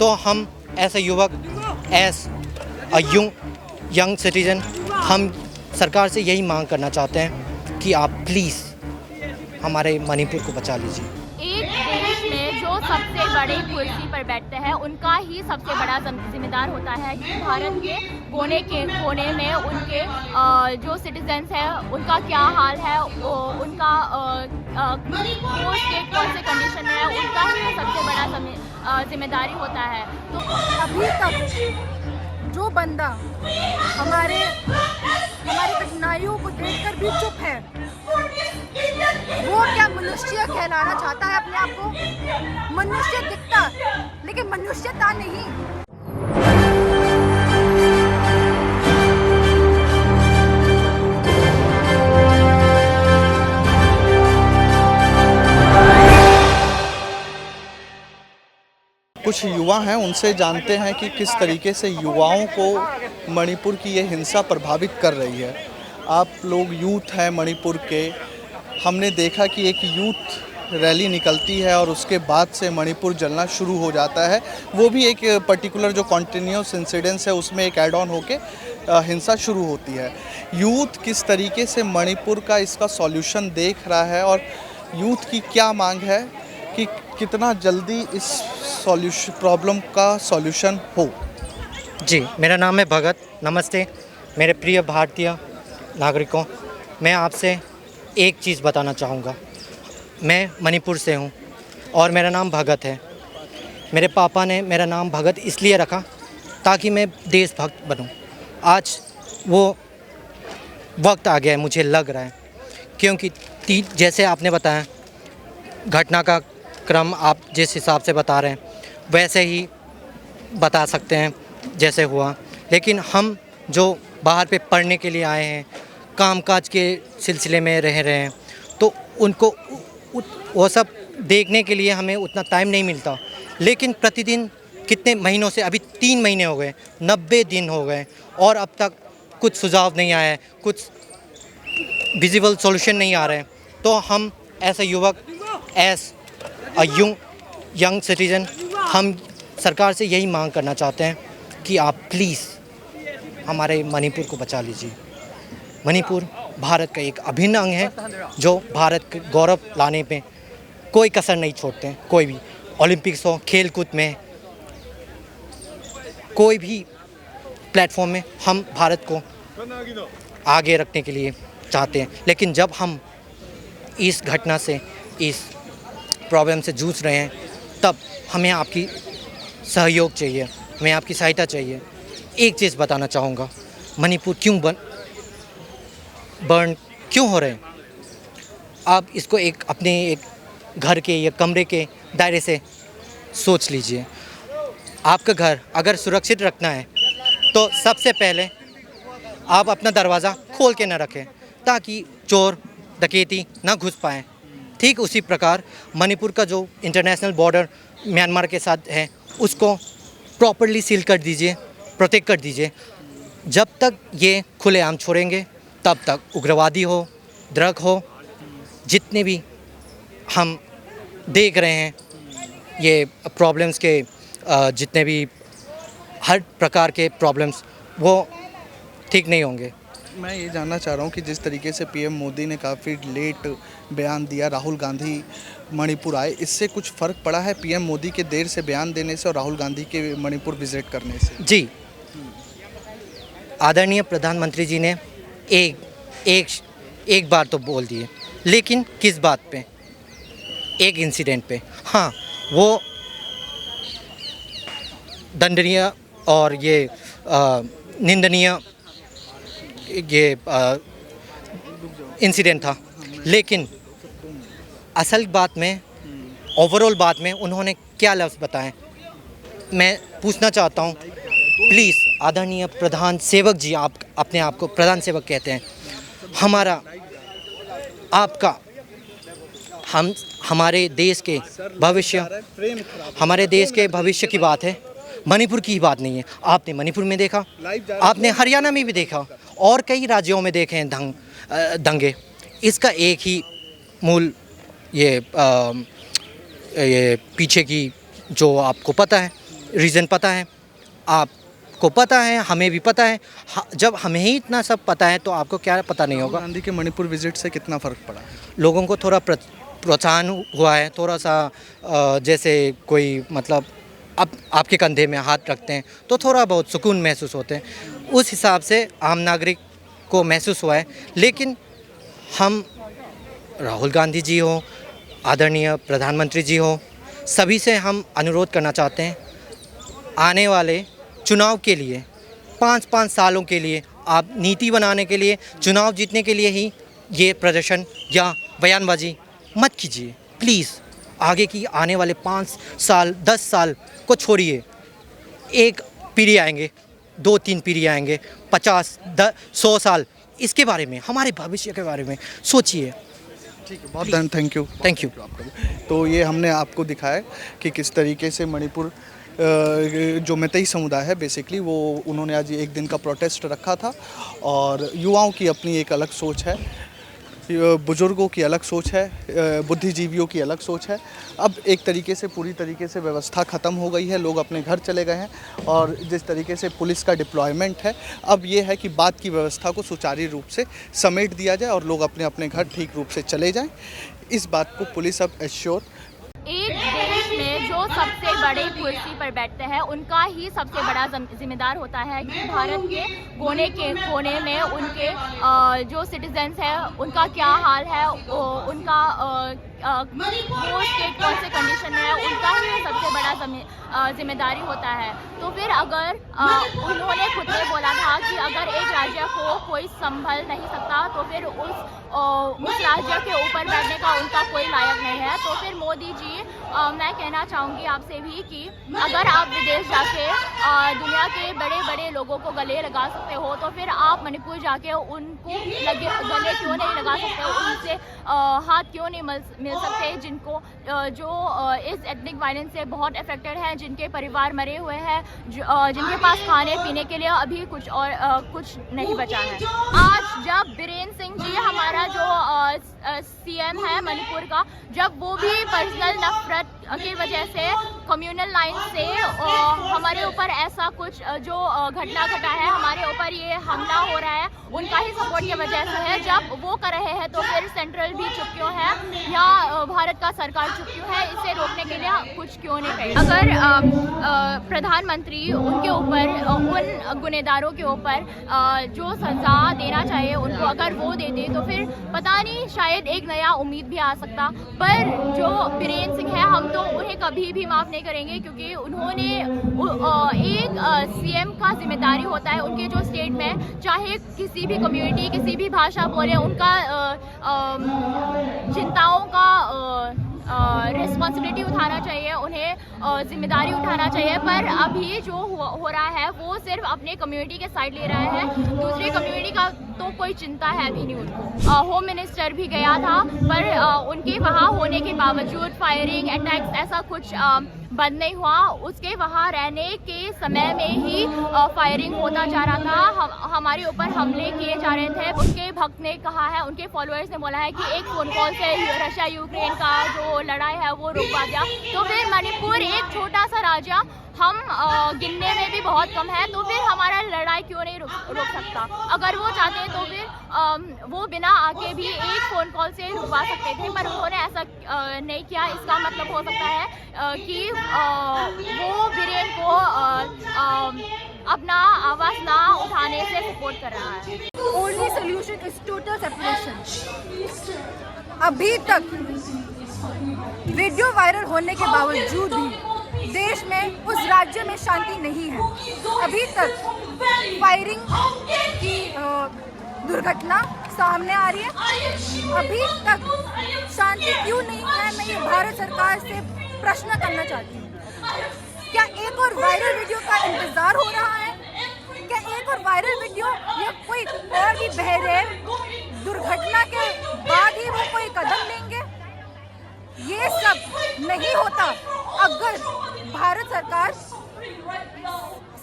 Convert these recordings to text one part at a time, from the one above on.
तो हम as a युवक, एज अ यंग सिटीज़न, हम सरकार से यही मांग करना चाहते हैं कि आप प्लीज़ हमारे मणिपुर को बचा लीजिए। एक देश में जो सबसे बड़ी कुर्सी पर बैठते हैं उनका ही सबसे बड़ा जिम्मेदार होता है कि भारत के कोने में उनके जो सिटीजन्स हैं उनका क्या हाल है, उनका पोस्ट के कौन से कंडीशन में है, उनका ही सबसे बड़ा जिम्मेदारी होता है। तो अभी तक जो बंदा हमारे कठिनाइयों को देखकर भी चुप है, वो क्या मनुष्य कहलाना चाहता है अपने आप को? मनुष्य दिखता लेकिन मनुष्यता नहीं। कुछ युवा हैं, उनसे जानते हैं कि किस तरीके से युवाओं को मणिपुर की ये हिंसा प्रभावित कर रही है। आप लोग यूथ हैं मणिपुर के, हमने देखा कि एक यूथ रैली निकलती है और उसके बाद से मणिपुर जलना शुरू हो जाता है। वो भी एक पर्टिकुलर जो कॉन्टिन्यूस इंसिडेंस है उसमें एक ऐड ऑन होके हिंसा शुरू होती है। यूथ किस तरीके से मणिपुर का इसका सॉल्यूशन देख रहा है और यूथ की क्या मांग है कि कितना जल्दी इस प्रॉब्लम का सॉल्यूशन हो। जी, मेरा नाम है भगत। नमस्ते मेरे प्रिय भारतीय नागरिकों, मैं आपसे एक चीज़ बताना चाहूँगा। मैं मणिपुर से हूँ और मेरा नाम भगत है। मेरे पापा ने मेरा नाम भगत इसलिए रखा ताकि मैं देशभक्त बनूँ। आज वो वक्त आ गया है, मुझे लग रहा है, क्योंकि जैसे आपने बताया घटना का क्रम आप जिस हिसाब से बता रहे हैं वैसे ही बता सकते हैं जैसे हुआ, लेकिन हम जो बाहर पे पढ़ने के लिए आए हैं, कामकाज के सिलसिले में रह रहे हैं, तो उनको वो सब देखने के लिए हमें उतना टाइम नहीं मिलता। लेकिन प्रतिदिन कितने महीनों से, अभी 3 महीने हो गए, 90 दिन हो गए और अब तक कुछ सुझाव नहीं आया है, कुछ विजिबल सॉल्यूशन नहीं आ रहे हैं। तो हम एज ए युवक, एज अ यंग सिटीज़न, हम सरकार से यही मांग करना चाहते हैं कि आप प्लीज़ हमारे मणिपुर को बचा लीजिए। मणिपुर भारत का एक अभिन्न अंग है जो भारत के गौरव लाने पे कोई कसर नहीं छोड़ते हैं। कोई भी ओलंपिक्स हो, खेल कूद में, कोई भी प्लेटफॉर्म में हम भारत को आगे रखने के लिए चाहते हैं। लेकिन जब हम इस घटना से, इस प्रॉब्लम से जूझ रहे हैं, तब हमें आपकी सहयोग चाहिए, हमें आपकी सहायता चाहिए। एक चीज़ बताना चाहूँगा, मणिपुर बर्न क्यों हो रहे हैं? आप इसको अपने एक घर के या कमरे के दायरे से सोच लीजिए। आपका घर अगर सुरक्षित रखना है तो सबसे पहले आप अपना दरवाज़ा खोल के न रखें ताकि चोर डकैती ना घुस पाएँ। ठीक उसी प्रकार मणिपुर का जो इंटरनेशनल बॉर्डर म्यांमार के साथ है उसको प्रॉपर्ली सील कर दीजिए, प्रोटेक्ट कर दीजिए। जब तक ये खुलेआम छोड़ेंगे तब तक उग्रवादी हो, ड्रग हो, जितने भी हम देख रहे हैं ये प्रॉब्लम्स के, जितने भी हर प्रकार के प्रॉब्लम्स, वो ठीक नहीं होंगे। मैं ये जानना चाह रहा हूँ कि जिस तरीके से पीएम मोदी ने काफ़ी लेट बयान दिया, राहुल गांधी मणिपुर आए, इससे कुछ फ़र्क पड़ा है पीएम मोदी के देर से बयान देने से और राहुल गांधी के मणिपुर विजिट करने से? जी, आदरणीय प्रधानमंत्री जी ने एक बार तो बोल दिए, लेकिन किस बात पे? एक इंसिडेंट पे। हाँ, वो दंडनीय और ये निंदनीय ये इंसिडेंट था, लेकिन असल बात में, ओवरऑल बात में उन्होंने क्या लफ्ज़ बताए, मैं पूछना चाहता हूँ। प्लीज़ आदरणीय प्रधान सेवक जी, आप अपने आप को प्रधान सेवक कहते हैं, हमारा आपका हमारे देश के भविष्य की बात है, मणिपुर की ही बात नहीं है। आपने मणिपुर में देखा, आपने हरियाणा में भी देखा और कई राज्यों में देखे हैं दंगे। इसका एक ही मूल ये पीछे की जो आपको पता है रीज़न पता है, आपको पता है, हमें भी पता है। जब हमें ही इतना सब पता है तो आपको क्या पता नहीं होगा। गांधी के मणिपुर विजिट से कितना फ़र्क पड़ा? लोगों को थोड़ा प्रोत्साहन हुआ है, थोड़ा सा जैसे कोई मतलब अब आपके कंधे में हाथ रखते हैं तो थोड़ा बहुत सुकून महसूस होते हैं, उस हिसाब से आम नागरिक को महसूस हुआ है। लेकिन हम राहुल गांधी जी हो, आदरणीय प्रधानमंत्री जी हो, सभी से हम अनुरोध करना चाहते हैं, आने वाले चुनाव के लिए 5-5 सालों के लिए आप नीति बनाने के लिए, चुनाव जीतने के लिए ही ये प्रदर्शन या बयानबाजी मत कीजिए प्लीज़। आगे की आने वाले 5 साल 10 साल को छोड़िए, एक पीढ़ी आएंगे, 2-3 पीढ़ी आएंगे, 50-100 साल, इसके बारे में, हमारे भविष्य के बारे में सोचिए। ठीक है, बहुत थैंक यू। Thank you. तो ये हमने आपको दिखाया कि किस तरीके से मणिपुर जो मैतेई समुदाय है बेसिकली वो उन्होंने आज एक दिन का प्रोटेस्ट रखा था, और युवाओं की अपनी एक अलग सोच है, बुजुर्गों की अलग सोच है, बुद्धिजीवियों की अलग सोच है। अब एक तरीके से पूरी तरीके से व्यवस्था ख़त्म हो गई है, लोग अपने घर चले गए हैं, और जिस तरीके से पुलिस का डिप्लॉयमेंट है, अब ये है कि बाद की व्यवस्था को सुचारू रूप से समेट दिया जाए और लोग अपने अपने घर ठीक रूप से चले जाएं। इस बात को पुलिस अब एश्योर। एक देश में जो सबसे बड़े कुर्सी पर बैठते हैं उनका ही सबसे बड़ा जिम्मेदार होता है कि भारत के कोने में उनके जो सिटीजन्स हैं उनका क्या हाल है, उनका वो स्टेट कौन से कंडीशन में है, उनका ही सबसे बड़ा जिम्मेदारी होता है। तो फिर अगर उन्होंने खुद ने बोला था कि अगर एक राज्य को कोई संभल नहीं सकता तो फिर उस राज्य के ऊपर बैठने का उनका कोई लायक नहीं है। तो फिर मोदी जी, मैं कहना चाहूँगी आपसे भी कि अगर आप विदेश जाके दुनिया के बड़े बड़े लोगों को गले लगा सकते हो तो फिर आप मणिपुर जाके उनको गले क्यों नहीं लगा सकते, उनसे हाथ क्यों नहीं मिल सकते, जिनको जो इस एथनिक वायलेंस से बहुत अफेक्टेड हैं, जिनके परिवार मरे हुए हैं, जिनके पास खाने पीने के लिए अभी कुछ नहीं बचा है। आज जब बीरेन सिंह जी हमारा जो सीएम है मणिपुर का, जब वो भी पर्सनल नफरत की वजह से कम्युनल लाइन से हमारे ऊपर ऐसा कुछ जो घटना घटा है, हमारे ऊपर ये हमला हो रहा है, उनका ही सपोर्ट की वजह से है। जब वो कर रहे हैं तो फिर सेंट्रल भी चुप क्यों है या भारत का सरकार चुप क्यों है, इसे रोकने के लिए कुछ क्यों नहीं करें। अगर प्रधानमंत्री उनके ऊपर उन गुनहगारों के ऊपर जो सजा देना चाहिए उनको अगर वो दे दे तो फिर पता नहीं, शायद एक नया उम्मीद भी आ सकता। पर जो बीरेन सिंह है, हम तो उन्हें कभी भी माफ़ नहीं करेंगे, क्योंकि उन्होंने एक सीएम का जिम्मेदारी होता है उनके जो स्टेट में, चाहे किसी भी कम्युनिटी किसी भी भाषा बोले, उनका चिंताओं का रिस्पॉन्सिबिलिटी उठाना चाहिए, उन्हें जिम्मेदारी उठाना चाहिए। पर अभी जो हो रहा है वो सिर्फ अपने कम्युनिटी के साइड ले रहा है, दूसरी कम्युनिटी का तो कोई चिंता है भी नहीं उनको। होम मिनिस्टर भी गया था पर उनके वहाँ होने के बावजूद फायरिंग अटैक्स ऐसा कुछ बंद नहीं हुआ, उसके वहाँ रहने के समय में ही फायरिंग होता जा रहा था, हमारे ऊपर हमले किए जा रहे थे। उनके भक्त ने कहा है, उनके फॉलोअर्स ने बोला है कि एक फ़ोन कॉल से रशिया यूक्रेन का जो लड़ाई है वो रुकवा दिया। तो फिर मणिपुर एक छोटा सा राज्य, हम गिनने में भी बहुत कम है, तो फिर हमारा लड़ाई क्यों नहीं रुक सकता। अगर वो चाहते तो फिर वो बिना आके भी एक फ़ोन कॉल से रुकवा सकते थे, पर उन्होंने ऐसा नहीं किया। इसका मतलब हो सकता है कि वो बीरेन को अपना आवाज़ ना उठाने से सपोर्ट कर रहा है। Only solution is total separation. अभी तक वीडियो वायरल होने के बावजूद भी देश में उस राज्य में शांति नहीं है। अभी तक फायरिंग की दुर्घटना सामने आ रही है, अभी तक शांति क्यों नहीं है, मैं ये भारत सरकार से प्रश्न करना चाहती हूँ। क्या एक और वायरल वीडियो का इंतजार हो रहा है? क्या एक और वायरल वीडियो या कोई और भी बहरे दुर्घटना के बाद ही वो कोई कदम लेंगे? ये सब नहीं होता अगर भारत सरकार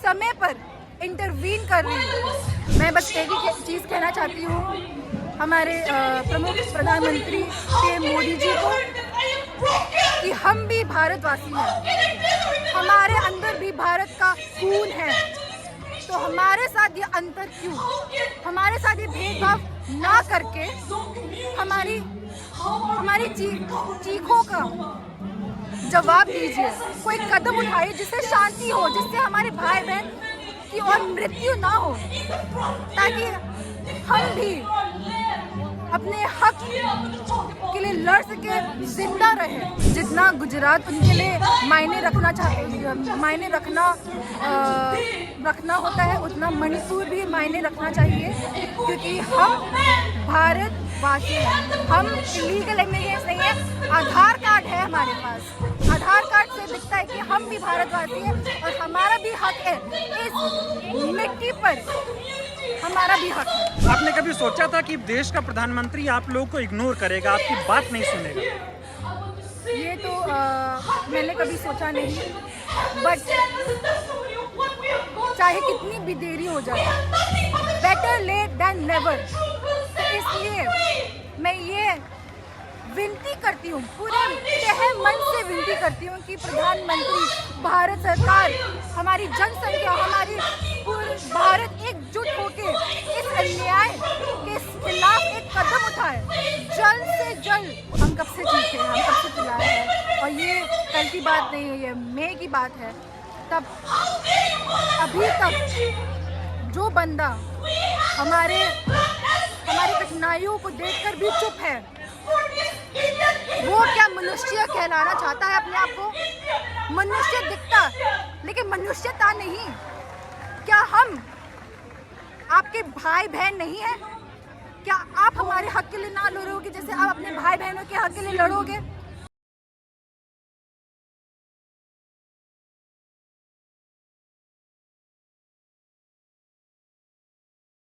समय पर इंटरवीन कर रही है। मैं बस एक ही चीज़ कहना चाहती हूँ हमारे प्रमुख प्रधानमंत्री मोदी जी को कि हम भी भारतवासी हैं, हमारे अंदर भी भारत का खून है, तो हमारे साथ ये अंतर क्यों? हमारे साथ ये भेदभाव ना करके हमारी चीखों का जवाब दीजिए, कोई कदम उठाइए जिससे शांति हो, जिससे हमारे भाई बहन की और मृत्यु ना हो, ताकि हम भी अपने हक के लिए लड़ सके, जिंदा रहे। जितना गुजरात उनके लिए मायने रखना होता है, उतना मणिपुर भी मायने रखना चाहिए, क्योंकि हम भारतवासी हैं, हम इलीगल इमिग्रेंट्स नहीं है। आधार कार्ड है हमारे पास, आधार कार्ड से दिखता है कि हम भी भारतवासी हैं और हमारा भी हक है, इस मिट्टी पर हमारा भी हक है। आपने कभी सोचा था कि देश का प्रधानमंत्री आप लोगों को इग्नोर करेगा, आपकी बात नहीं सुनेगा? ये तो मैंने कभी सोचा नहीं, बट चाहे कितनी भी देरी हो जाए, बेटर लेट देन नेवर। इसलिए मैं ये विनती करती हूँ, पूरे तहे मन से विनती करती हूँ कि प्रधानमंत्री, भारत सरकार, हमारी जनसंख्या, हमारी पूरे भारत एकजुट होके इस अन्याय के खिलाफ एक कदम उठाए, जल्द से जल्द। हम कब से चीखे हैं, हम कब से चिल्लाए हैं, और ये कल की बात नहीं है, ये मई की बात है। तब अभी तक जो बंदा हमारी कठिनाइयों को देखकर भी चुप है, वो क्या मनुष्य कहलाना चाहता है अपने आप को? मनुष्य दिखता लेकिन मनुष्यता नहीं। क्या हम आपके भाई बहन नहीं हैं? क्या आप हमारे हक के लिए ना लड़ोगे जैसे आप अपने भाई बहनों के हक के लिए लड़ोगे?